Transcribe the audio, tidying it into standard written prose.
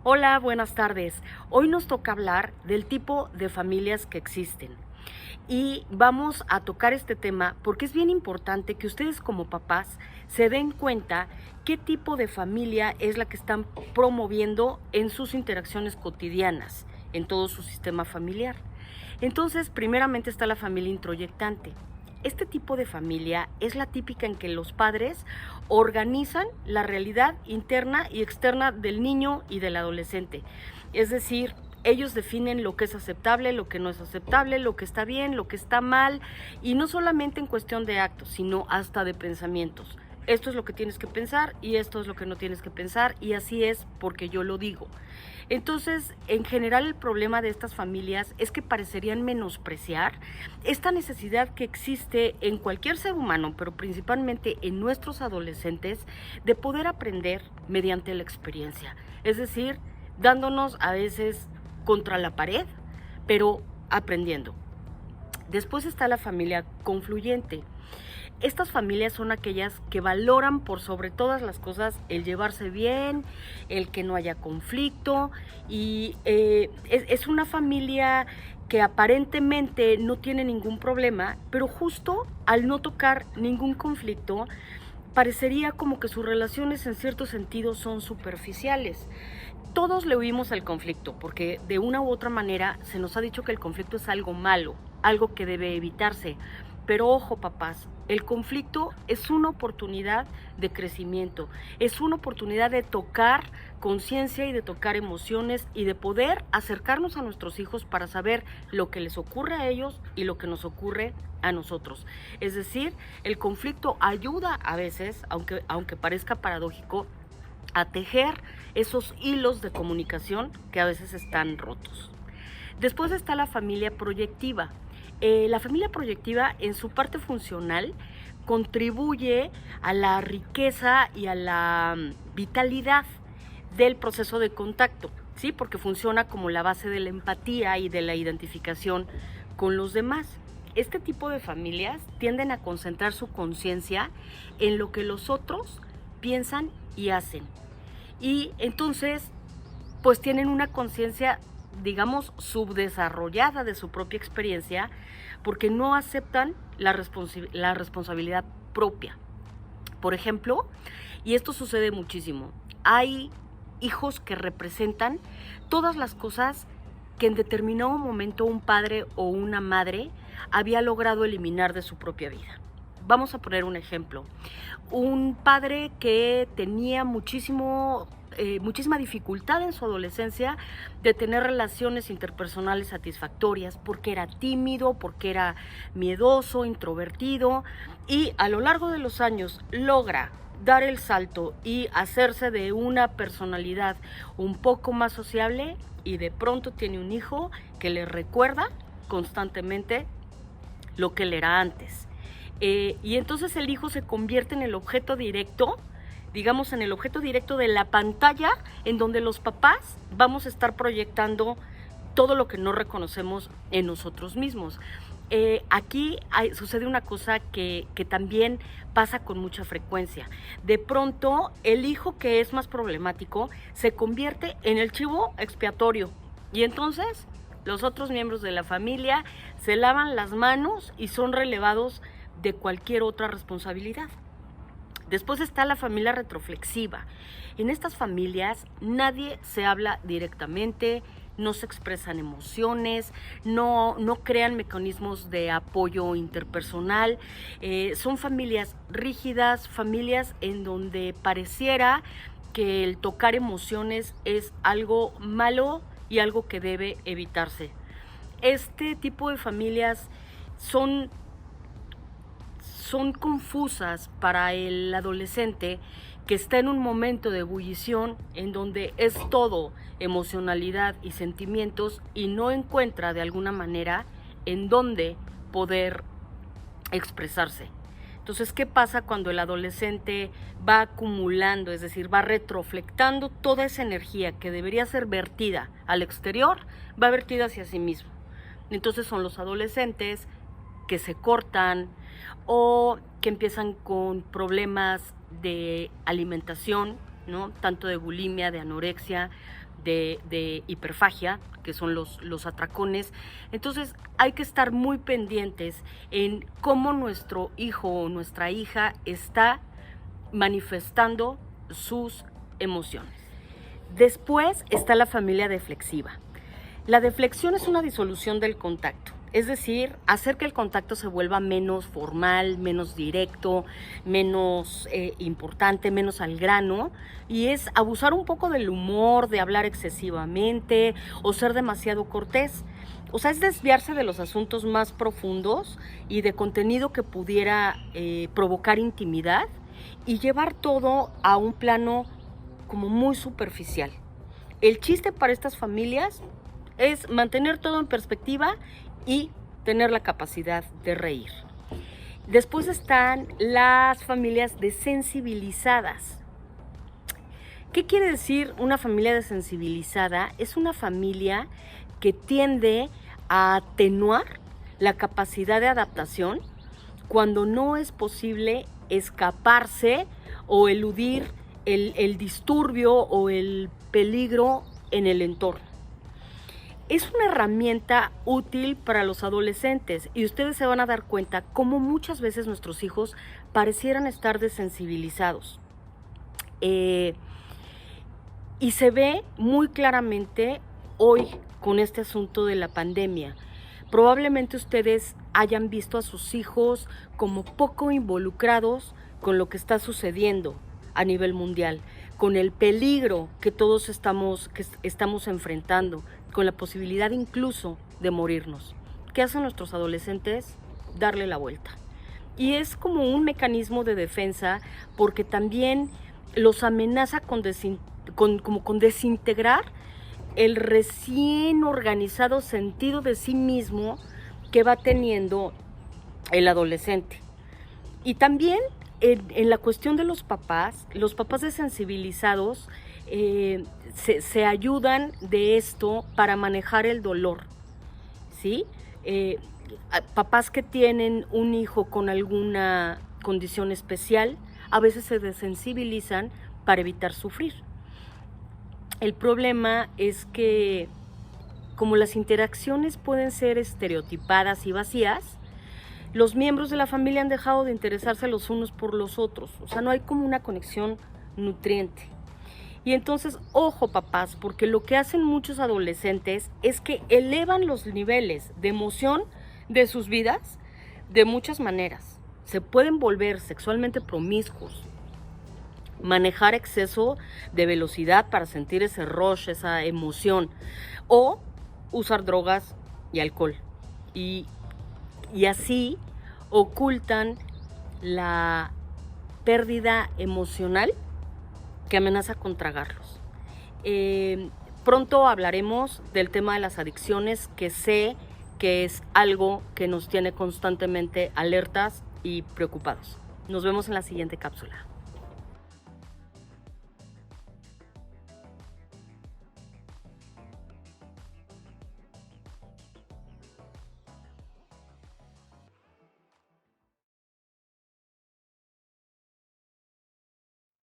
Hola, buenas tardes. Hoy nos toca hablar del tipo de familias que existen. Y vamos a tocar este tema porque es bien importante que ustedes como papás se den cuenta qué tipo de familia es la que están promoviendo en sus interacciones cotidianas, en todo su sistema familiar. Entonces, primeramente está la familia introyectante. Este tipo de familia es la típica en que los padres organizan la realidad interna y externa del niño y del adolescente. Es decir, ellos definen lo que es aceptable, lo que no es aceptable, lo que está bien, lo que está mal, y no solamente en cuestión de actos, sino hasta de pensamientos. Esto es lo que tienes que pensar y esto es lo que no tienes que pensar, y así es porque yo lo digo. Entonces, en general, el problema de estas familias es que parecerían menospreciar esta necesidad que existe en cualquier ser humano, pero principalmente en nuestros adolescentes, de poder aprender mediante la experiencia. Es decir, dándonos a veces contra la pared, pero aprendiendo. Después está la familia confluyente. Estas familias son aquellas que valoran por sobre todas las cosas el llevarse bien, el que no haya conflicto, y es una familia que aparentemente no tiene ningún problema, pero justo al no tocar ningún conflicto, parecería como que sus relaciones en cierto sentido son superficiales. Todos le huimos al conflicto porque de una u otra manera se nos ha dicho que el conflicto es algo malo, algo que debe evitarse. Pero ojo, papás, el conflicto es una oportunidad de crecimiento, es una oportunidad de tocar conciencia y de tocar emociones y de poder acercarnos a nuestros hijos para saber lo que les ocurre a ellos y lo que nos ocurre a nosotros. Es decir, el conflicto ayuda a veces, aunque parezca paradójico, a tejer esos hilos de comunicación que a veces están rotos. Después está la familia proyectiva. La familia proyectiva, en su parte funcional, contribuye a la riqueza y a la vitalidad del proceso de contacto, ¿sí? Porque funciona como la base de la empatía y de la identificación con los demás. Este tipo de familias tienden a concentrar su conciencia en lo que los otros piensan y hacen. Y entonces, pues tienen una conciencia, digamos, subdesarrollada de su propia experiencia, porque no aceptan la responsabilidad propia. Por ejemplo, y esto sucede muchísimo, hay hijos que representan todas las cosas que en determinado momento un padre o una madre había logrado eliminar de su propia vida. Vamos a poner un ejemplo. Un padre que tenía muchísima dificultad en su adolescencia de tener relaciones interpersonales satisfactorias, porque era tímido, porque era miedoso, introvertido, y a lo largo de los años logra dar el salto y hacerse de una personalidad un poco más sociable, y de pronto tiene un hijo que le recuerda constantemente lo que él era antes. Y entonces el hijo se convierte en el objeto directo, digamos, en el objeto directo de la pantalla, en donde los papás vamos a estar proyectando todo lo que no reconocemos en nosotros mismos. Aquí sucede una cosa que también pasa con mucha frecuencia. De pronto, el hijo que es más problemático se convierte en el chivo expiatorio, y entonces los otros miembros de la familia se lavan las manos y son relevados de cualquier otra responsabilidad. Después está la familia retroflexiva. En estas familias nadie se habla directamente, no se expresan emociones, no crean mecanismos de apoyo interpersonal. Son familias rígidas, familias en donde pareciera que el tocar emociones es algo malo y algo que debe evitarse. Este tipo de familias son confusas para el adolescente que está en un momento de ebullición en donde es todo emocionalidad y sentimientos, y no encuentra de alguna manera en dónde poder expresarse. Entonces, ¿qué pasa cuando el adolescente va acumulando, es decir, va retroflectando toda esa energía que debería ser vertida al exterior, va vertida hacia sí mismo? Entonces son los adolescentes que se cortan o que empiezan con problemas de alimentación, ¿no? Tanto de bulimia, de anorexia, de hiperfagia, que son los atracones. Entonces hay que estar muy pendientes en cómo nuestro hijo o nuestra hija está manifestando sus emociones. Después está la familia deflexiva. La deflexión es una disolución del contacto, es decir, hacer que el contacto se vuelva menos formal, menos directo, menos importante, menos al grano, y es abusar un poco del humor, de hablar excesivamente o ser demasiado cortés. O sea, es desviarse de los asuntos más profundos y de contenido que pudiera provocar intimidad y llevar todo a un plano como muy superficial. El chiste para estas familias es mantener todo en perspectiva y tener la capacidad de reír. Después están las familias desensibilizadas. ¿Qué quiere decir una familia desensibilizada? Es una familia que tiende a atenuar la capacidad de adaptación cuando no es posible escaparse o eludir el disturbio o el peligro en el entorno. Es una herramienta útil para los adolescentes y ustedes se van a dar cuenta cómo muchas veces nuestros hijos parecieran estar desensibilizados. Y se ve muy claramente hoy con este asunto de la pandemia. Probablemente ustedes hayan visto a sus hijos como poco involucrados con lo que está sucediendo a nivel mundial, con el peligro que todos estamos enfrentando, con la posibilidad incluso de morirnos. ¿Qué hacen nuestros adolescentes? Darle la vuelta. Y es como un mecanismo de defensa porque también los amenaza con desintegrar el recién organizado sentido de sí mismo que va teniendo el adolescente. Y también en la cuestión de los papás desensibilizados se ayudan de esto para manejar el dolor, ¿sí? Papás que tienen un hijo con alguna condición especial, a veces se desensibilizan para evitar sufrir. El problema es que, como las interacciones pueden ser estereotipadas y vacías, los miembros de la familia han dejado de interesarse los unos por los otros. O sea, no hay como una conexión nutriente. Y entonces, ojo papás, porque lo que hacen muchos adolescentes es que elevan los niveles de emoción de sus vidas de muchas maneras. Se pueden volver sexualmente promiscuos, manejar exceso de velocidad para sentir ese rush, esa emoción, o usar drogas y alcohol. Y así ocultan la pérdida emocional que amenaza con tragarlos. Pronto hablaremos del tema de las adicciones, que sé que es algo que nos tiene constantemente alertas y preocupados. Nos vemos en la siguiente cápsula.